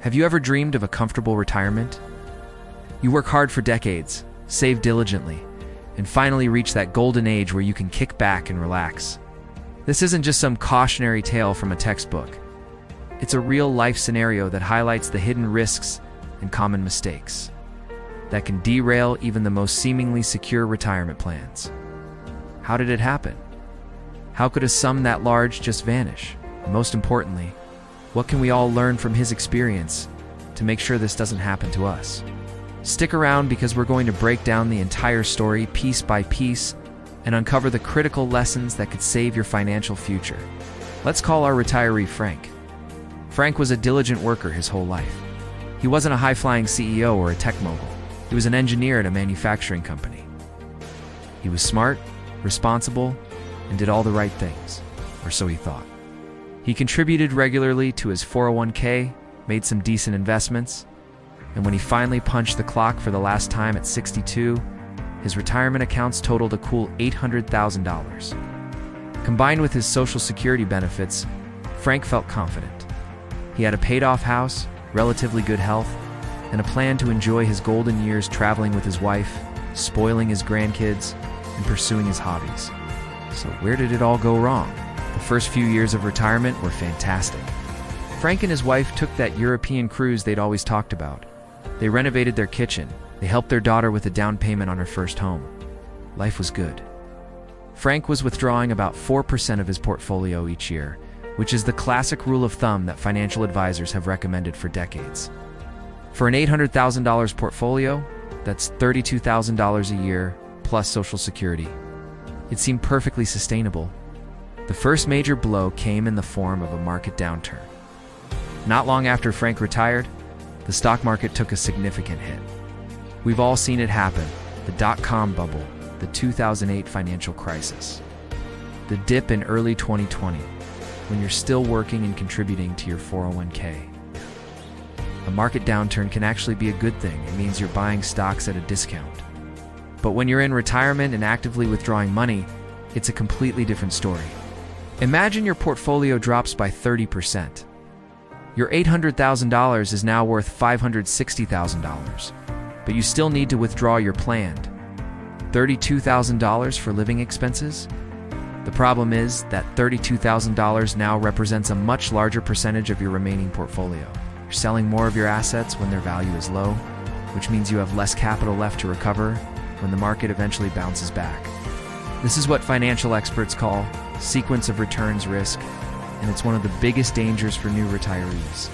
Have you ever dreamed of a comfortable retirement? You work hard for decades, save diligently, and finally reach that golden age where you can kick back and relax. This isn't just some cautionary tale from a textbook. It's a real-life scenario that highlights the hidden risks and common mistakes that can derail even the most seemingly secure retirement plans. How did it happen? How could a sum that large just vanish? And most importantly, what can we all learn from his experience to make sure this doesn't happen to us? Stick around because we're going to break down the entire story piece by piece and uncover the critical lessons that could save your financial future. Let's call our retiree Frank. Frank was a diligent worker his whole life. He wasn't a high-flying CEO or a tech mogul. He was an engineer at a manufacturing company. He was smart, responsible, and did all the right things, or so he thought. He contributed regularly to his 401k, made some decent investments, and when he finally punched the clock for the last time at 62, his retirement accounts totaled a cool $800,000. Combined with his Social Security benefits, Frank felt confident. He had a paid-off house, relatively good health, and a plan to enjoy his golden years traveling with his wife, spoiling his grandkids, and pursuing his hobbies. So where did it all go wrong? The first few years of retirement were fantastic. Frank and his wife took that European cruise they'd always talked about. They renovated their kitchen. They helped their daughter with a down payment on her first home. Life was good. Frank was withdrawing about 4% of his portfolio each year, which is the classic rule of thumb that financial advisors have recommended for decades. For an $800,000 portfolio, that's $32,000 a year plus Social Security. It seemed perfectly sustainable. The first major blow came in the form of a market downturn. Not long after Frank retired, the stock market took a significant hit. We've all seen it happen: the dot-com bubble, the 2008 financial crisis, the dip in early 2020, when you're still working and contributing to your 401k. A market downturn can actually be a good thing. It means you're buying stocks at a discount. But when you're in retirement and actively withdrawing money, it's a completely different story. Imagine your portfolio drops by 30%. Your $800,000 is now worth $560,000, but you still need to withdraw your planned $32,000 for living expenses? The problem is that $32,000 now represents a much larger percentage of your remaining portfolio. You're selling more of your assets when their value is low, which means you have less capital left to recover when the market eventually bounces back. This is what financial experts call sequence of returns risk, and it's one of the biggest dangers for new retirees.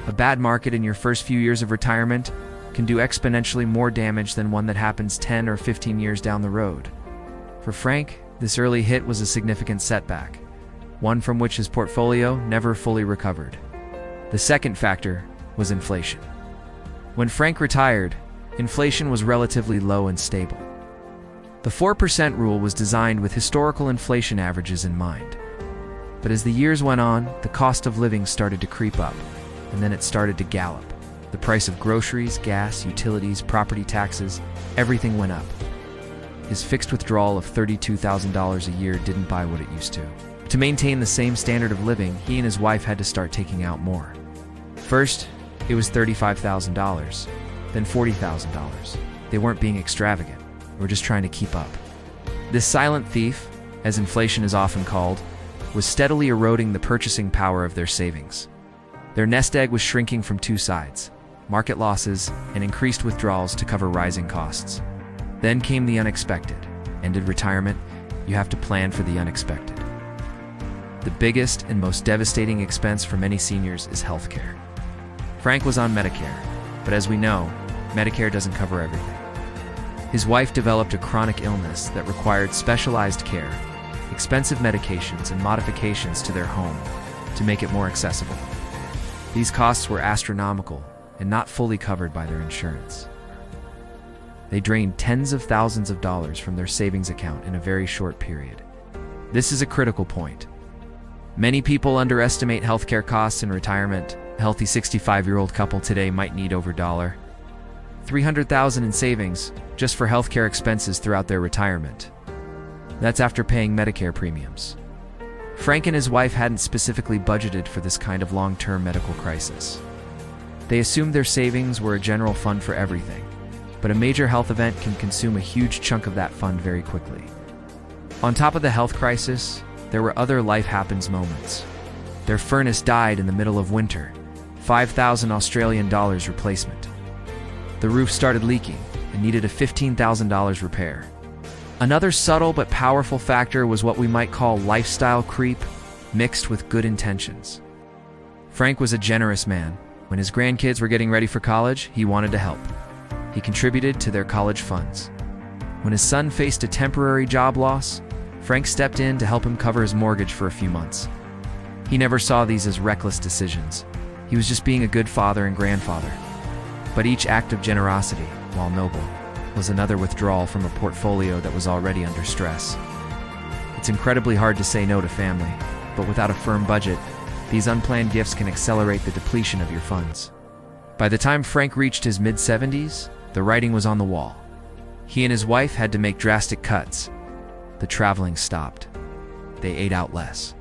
A bad market in your first few years of retirement can do exponentially more damage than one that happens 10 or 15 years down the road. For Frank, this early hit was a significant setback, one from which his portfolio never fully recovered. The second factor was inflation. When Frank retired, inflation was relatively low and stable. The 4% rule was designed with historical inflation averages in mind. But as the years went on, the cost of living started to creep up, and then it started to gallop. The price of groceries, gas, utilities, property taxes, everything went up. His fixed withdrawal of $32,000 a year didn't buy what it used to. To maintain the same standard of living, he and his wife had to start taking out more. First, it was $35,000, then $40,000. They weren't being extravagant. They were just trying to keep up. This silent thief, as inflation is often called, was steadily eroding the purchasing power of their savings. Their nest egg was shrinking from two sides: market losses and increased withdrawals to cover rising costs. Then came the unexpected. Ended retirement, you have to plan for the unexpected. The biggest and most devastating expense for many seniors is healthcare. Frank was on Medicare, but as we know, Medicare doesn't cover everything. His wife developed a chronic illness that required specialized care, expensive medications, and modifications to their home to make it more accessible. These costs were astronomical and not fully covered by their insurance. They drained tens of thousands of dollars from their savings account in a very short period. This is a critical point. Many people underestimate healthcare costs in retirement. A healthy 65-year-old couple today might need over $300,000 in savings just for healthcare expenses throughout their retirement. That's after paying Medicare premiums. Frank and his wife hadn't specifically budgeted for this kind of long-term medical crisis. They assumed their savings were a general fund for everything, but a major health event can consume a huge chunk of that fund very quickly. On top of the health crisis, there were other life happens moments. Their furnace died in the middle of winter, 5,000 Australian dollars replacement. The roof started leaking and needed a $15,000 repair. Another subtle but powerful factor was what we might call lifestyle creep, mixed with good intentions. Frank was a generous man. When his grandkids were getting ready for college, he wanted to help. He contributed to their college funds. When his son faced a temporary job loss, Frank stepped in to help him cover his mortgage for a few months. He never saw these as reckless decisions. He was just being a good father and grandfather. But each act of generosity, while noble, was another withdrawal from a portfolio that was already under stress. It's incredibly hard to say no to family, but without a firm budget, these unplanned gifts can accelerate the depletion of your funds. By the time Frank reached his mid-70s, the writing was on the wall. He and his wife had to make drastic cuts. The traveling stopped. They ate out less.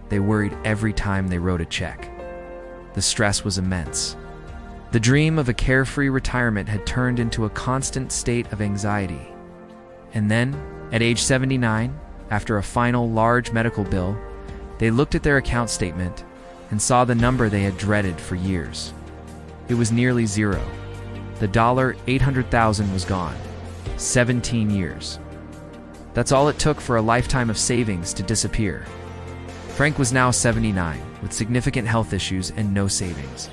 They worried every time they wrote a check. The stress was immense. The dream of a carefree retirement had turned into a constant state of anxiety. And then, at age 79, after a final large medical bill, they looked at their account statement and saw the number they had dreaded for years. It was nearly zero. The $800,000 was gone. 17 years. That's all it took for a lifetime of savings to disappear. Frank was now 79, with significant health issues and no savings.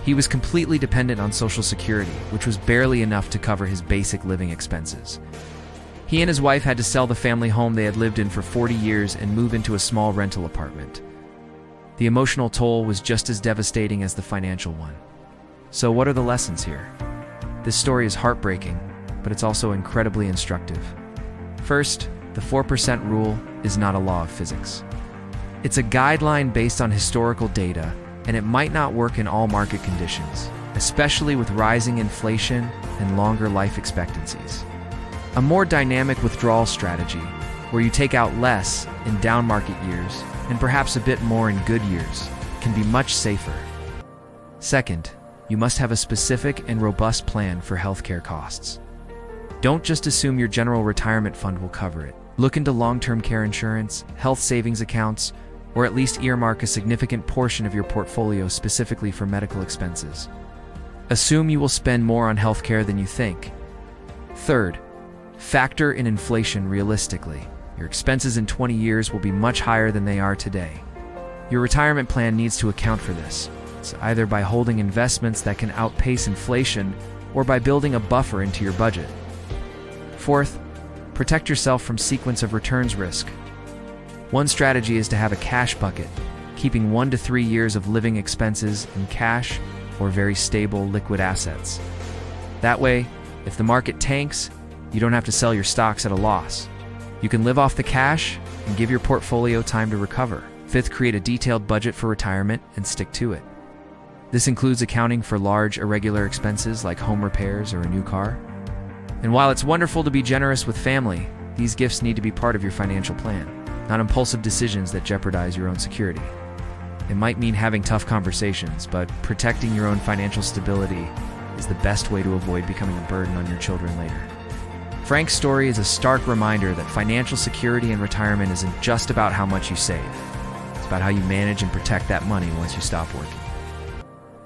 He was completely dependent on Social Security, which was barely enough to cover his basic living expenses. He and his wife had to sell the family home they had lived in for 40 years and move into a small rental apartment. The emotional toll was just as devastating as the financial one. So what are the lessons here? This story is heartbreaking, but it's also incredibly instructive. First, the 4% rule is not a law of physics. It's a guideline based on historical data, and it might not work in all market conditions, especially with rising inflation and longer life expectancies. A more dynamic withdrawal strategy, where you take out less in down market years and perhaps a bit more in good years, can be much safer. Second, you must have a specific and robust plan for healthcare costs. Don't just assume your general retirement fund will cover it. Look into long-term care insurance, health savings accounts, or at least earmark a significant portion of your portfolio specifically for medical expenses. Assume you will spend more on healthcare than you think. Third, factor in inflation realistically. Your expenses in 20 years will be much higher than they are today. Your retirement plan needs to account for this. It's either by holding investments that can outpace inflation or by building a buffer into your budget. Fourth, protect yourself from sequence of returns risk. One strategy is to have a cash bucket, keeping 1 to 3 years of living expenses in cash or very stable liquid assets. That way, if the market tanks, you don't have to sell your stocks at a loss. You can live off the cash and give your portfolio time to recover. Fifth, create a detailed budget for retirement and stick to it. This includes accounting for large irregular expenses like home repairs or a new car. And while it's wonderful to be generous with family, these gifts need to be part of your financial plan, not impulsive decisions that jeopardize your own security. It might mean having tough conversations, but protecting your own financial stability is the best way to avoid becoming a burden on your children later. Frank's story is a stark reminder that financial security in retirement isn't just about how much you save. It's about how you manage and protect that money once you stop working.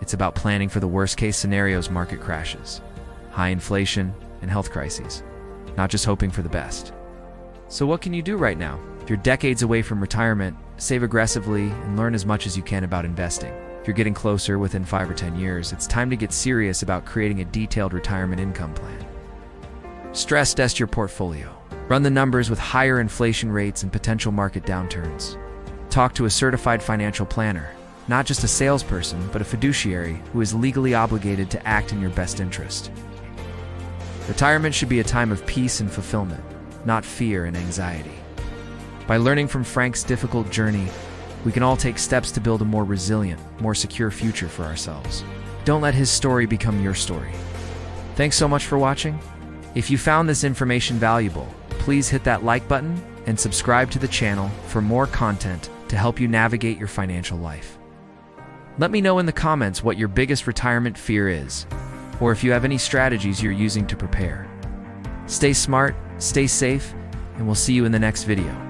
It's about planning for the worst-case scenarios market crashes, high inflation, and health crises, not just hoping for the best. So what can you do right now? If you're decades away from retirement, save aggressively and learn as much as you can about investing. If you're getting closer within 5 or 10 years, it's time to get serious about creating a detailed retirement income plan. Stress test your portfolio. Run the numbers with higher inflation rates and potential market downturns. Talk to a certified financial planner, not just a salesperson, but a fiduciary who is legally obligated to act in your best interest. Retirement should be a time of peace and fulfillment, not fear and anxiety. By learning from Frank's difficult journey, we can all take steps to build a more resilient, more secure future for ourselves. Don't let his story become your story. Thanks so much for watching. If you found this information valuable, please hit that like button and subscribe to the channel for more content to help you navigate your financial life. Let me know in the comments what your biggest retirement fear is, or if you have any strategies you're using to prepare. Stay smart, stay safe, and we'll see you in the next video.